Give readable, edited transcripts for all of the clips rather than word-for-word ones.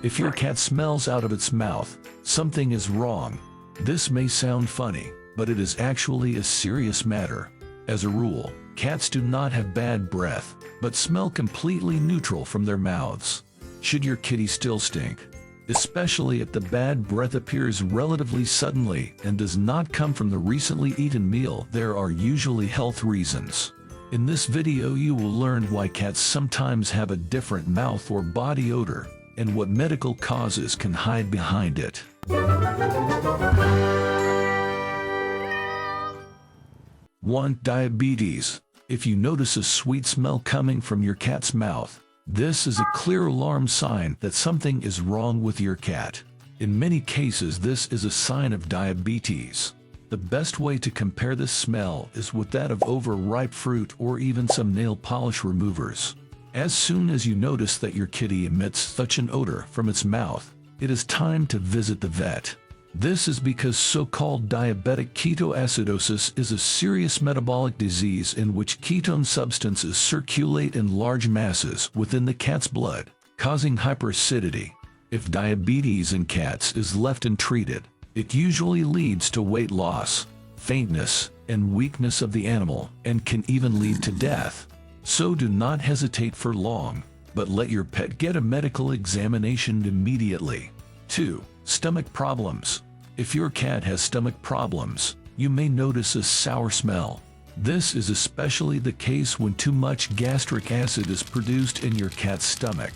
If your cat smells out of its mouth, something is wrong. This may sound funny, but it is actually a serious matter. As a rule, cats do not have bad breath, but smell completely neutral from their mouths. Should your kitty still stink? Especially if the bad breath appears relatively suddenly and does not come from the recently eaten meal, there are usually health reasons. In this video you will learn why cats sometimes have a different mouth or body odor, and what medical causes can hide behind it. 1. Diabetes. If you notice a sweet smell coming from your cat's mouth, this is a clear alarm sign that something is wrong with your cat. In many cases this is a sign of diabetes. The best way to compare this smell is with that of overripe fruit or even some nail polish removers. As soon as you notice that your kitty emits such an odor from its mouth, it is time to visit the vet. This is because so-called diabetic ketoacidosis is a serious metabolic disease in which ketone substances circulate in large masses within the cat's blood, causing hyperacidity. If diabetes in cats is left untreated, it usually leads to weight loss, faintness, and weakness of the animal, and can even lead to death. So do not hesitate for long, but let your pet get a medical examination immediately. 2. Stomach problems. If your cat has stomach problems, you may notice a sour smell. This is especially the case when too much gastric acid is produced in your cat's stomach.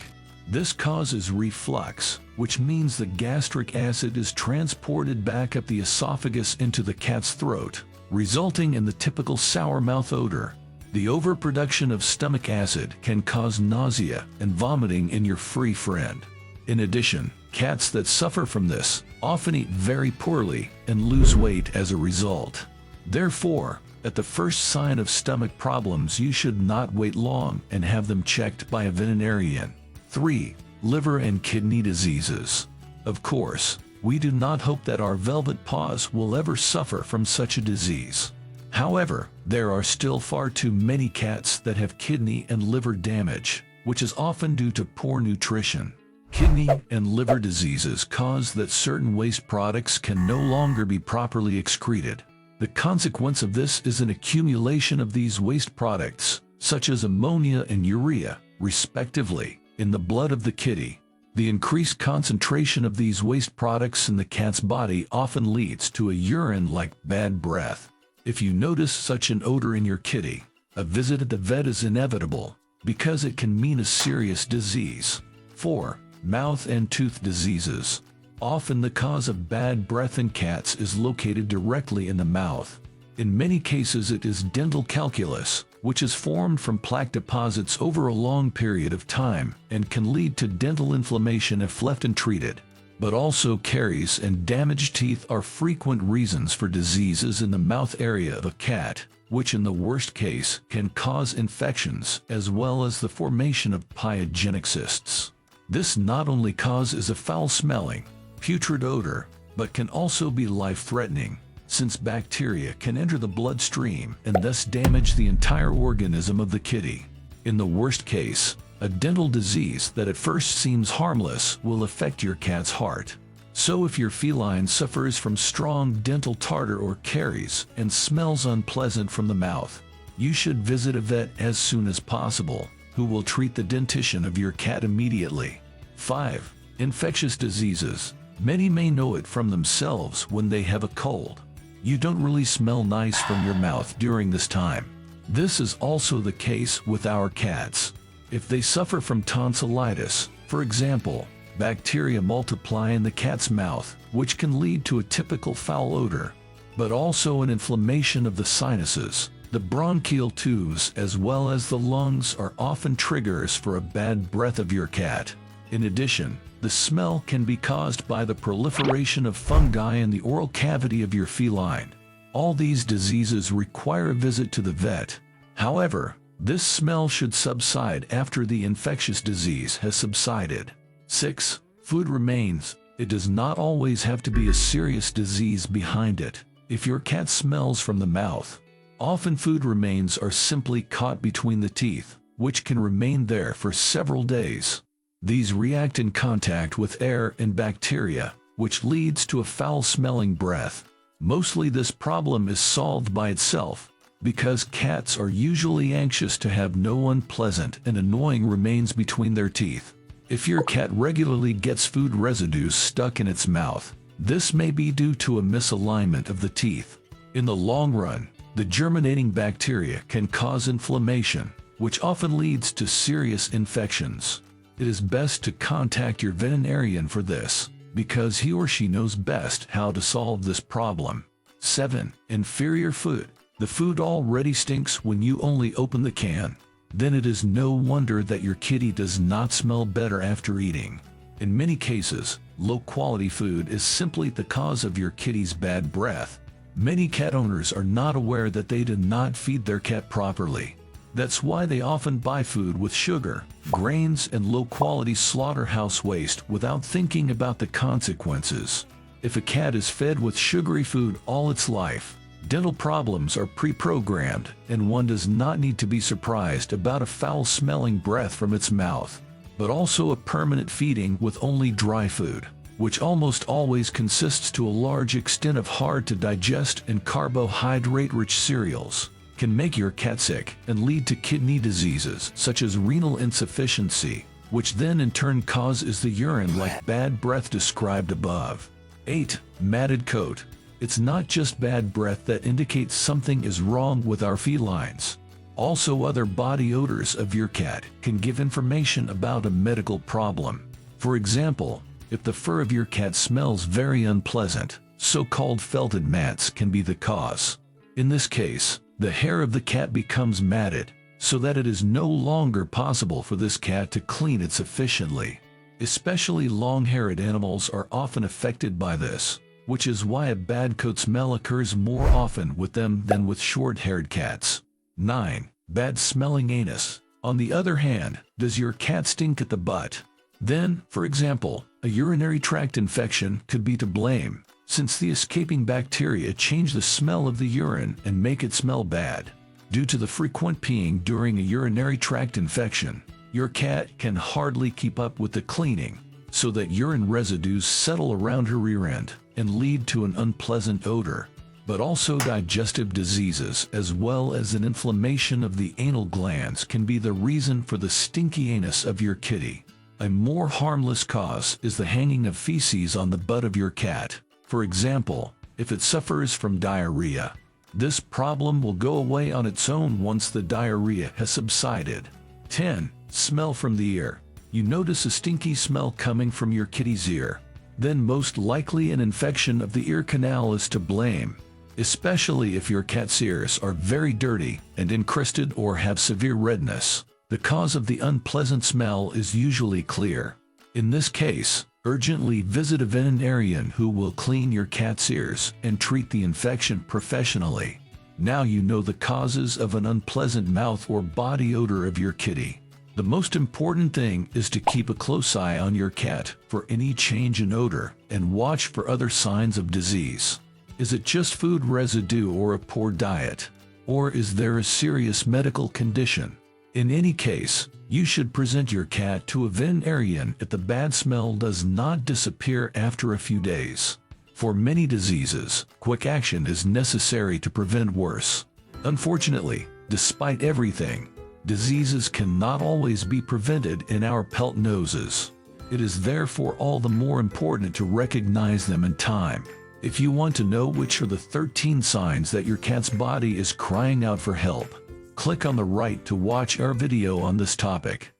This causes reflux, which means the gastric acid is transported back up the esophagus into the cat's throat, resulting in the typical sour mouth odor. The overproduction of stomach acid can cause nausea and vomiting in your furry friend. In addition, cats that suffer from this often eat very poorly and lose weight as a result. Therefore, at the first sign of stomach problems, you should not wait long and have them checked by a veterinarian. 3. Liver and kidney diseases. Of course, we do not hope that our velvet paws will ever suffer from such a disease. However, there are still far too many cats that have kidney and liver damage, which is often due to poor nutrition. Kidney and liver diseases cause that certain waste products can no longer be properly excreted. The consequence of this is an accumulation of these waste products, such as ammonia and urea, respectively, in the blood of the kitty. The increased concentration of these waste products in the cat's body often leads to a urine-like bad breath. If you notice such an odor in your kitty, a visit at the vet is inevitable, because it can mean a serious disease. 4. Mouth and tooth diseases. Often the cause of bad breath in cats is located directly in the mouth. In many cases it is dental calculus, which is formed from plaque deposits over a long period of time and can lead to dental inflammation if left untreated. But also caries and damaged teeth are frequent reasons for diseases in the mouth area of a cat, which in the worst case can cause infections as well as the formation of pyogenic cysts. This not only causes a foul-smelling, putrid odor, but can also be life-threatening, since bacteria can enter the bloodstream and thus damage the entire organism of the kitty. In the worst case, a dental disease that at first seems harmless will affect your cat's heart. So if your feline suffers from strong dental tartar or caries and smells unpleasant from the mouth, you should visit a vet as soon as possible, who will treat the dentition of your cat immediately. 5. Infectious diseases. Many may know it from themselves when they have a cold. You don't really smell nice from your mouth during this time. This is also the case with our cats. If they suffer from tonsillitis, for example, bacteria multiply in the cat's mouth, which can lead to a typical foul odor, but also an inflammation of the sinuses. The bronchial tubes as well as the lungs are often triggers for a bad breath of your cat. In addition, the smell can be caused by the proliferation of fungi in the oral cavity of your feline. All these diseases require a visit to the vet. However, this smell should subside after the infectious disease has subsided. 6. Food remains. It does not always have to be a serious disease behind it. If your cat smells from the mouth, often food remains are simply caught between the teeth, which can remain there for several days. These react in contact with air and bacteria, which leads to a foul-smelling breath. Mostly this problem is solved by itself, because cats are usually anxious to have no unpleasant and annoying remains between their teeth. If your cat regularly gets food residues stuck in its mouth, this may be due to a misalignment of the teeth. In the long run, the germinating bacteria can cause inflammation, which often leads to serious infections. It is best to contact your veterinarian for this, because he or she knows best how to solve this problem. 7. Inferior food. The food already stinks when you only open the can. Then it is no wonder that your kitty does not smell better after eating. In many cases, low-quality food is simply the cause of your kitty's bad breath. Many cat owners are not aware that they did not feed their cat properly. That's why they often buy food with sugar, grains, and low-quality slaughterhouse waste without thinking about the consequences. If a cat is fed with sugary food all its life, dental problems are pre-programmed, and one does not need to be surprised about a foul-smelling breath from its mouth, but also a permanent feeding with only dry food, which almost always consists to a large extent of hard-to-digest and carbohydrate-rich cereals, can make your cat sick and lead to kidney diseases such as renal insufficiency, which then in turn causes the urine like bad breath described above. 8. Matted coat. It's not just bad breath that indicates something is wrong with our felines. Also, other body odors of your cat can give information about a medical problem. For example, if the fur of your cat smells very unpleasant, so-called felted mats can be the cause. In this case, the hair of the cat becomes matted, so that it is no longer possible for this cat to clean it sufficiently. Especially long-haired animals are often affected by this, which is why a bad coat smell occurs more often with them than with short-haired cats. 9. Bad-smelling anus. On the other hand, does your cat stink at the butt? Then, for example, a urinary tract infection could be to blame, since the escaping bacteria change the smell of the urine and make it smell bad. Due to the frequent peeing during a urinary tract infection, your cat can hardly keep up with the cleaning, so that urine residues settle around her rear end and lead to an unpleasant odor. But also digestive diseases as well as an inflammation of the anal glands can be the reason for the stinky anus of your kitty. A more harmless cause is the hanging of feces on the butt of your cat. For example, if it suffers from diarrhea, this problem will go away on its own once the diarrhea has subsided. 10. Smell from the ear. You notice a stinky smell coming from your kitty's ear. Then most likely an infection of the ear canal is to blame, especially if your cat's ears are very dirty and encrusted or have severe redness. The cause of the unpleasant smell is usually clear. In this case, urgently visit a veterinarian who will clean your cat's ears and treat the infection professionally. Now you know the causes of an unpleasant mouth or body odor of your kitty. The most important thing is to keep a close eye on your cat for any change in odor and watch for other signs of disease. Is it just food residue or a poor diet? Or is there a serious medical condition? In any case, you should present your cat to a veterinarian if the bad smell does not disappear after a few days. For many diseases, quick action is necessary to prevent worse. Unfortunately, despite everything, diseases cannot always be prevented in our pet noses. It is therefore all the more important to recognize them in time. If you want to know which are the 13 signs that your cat's body is crying out for help, click on the right to watch our video on this topic.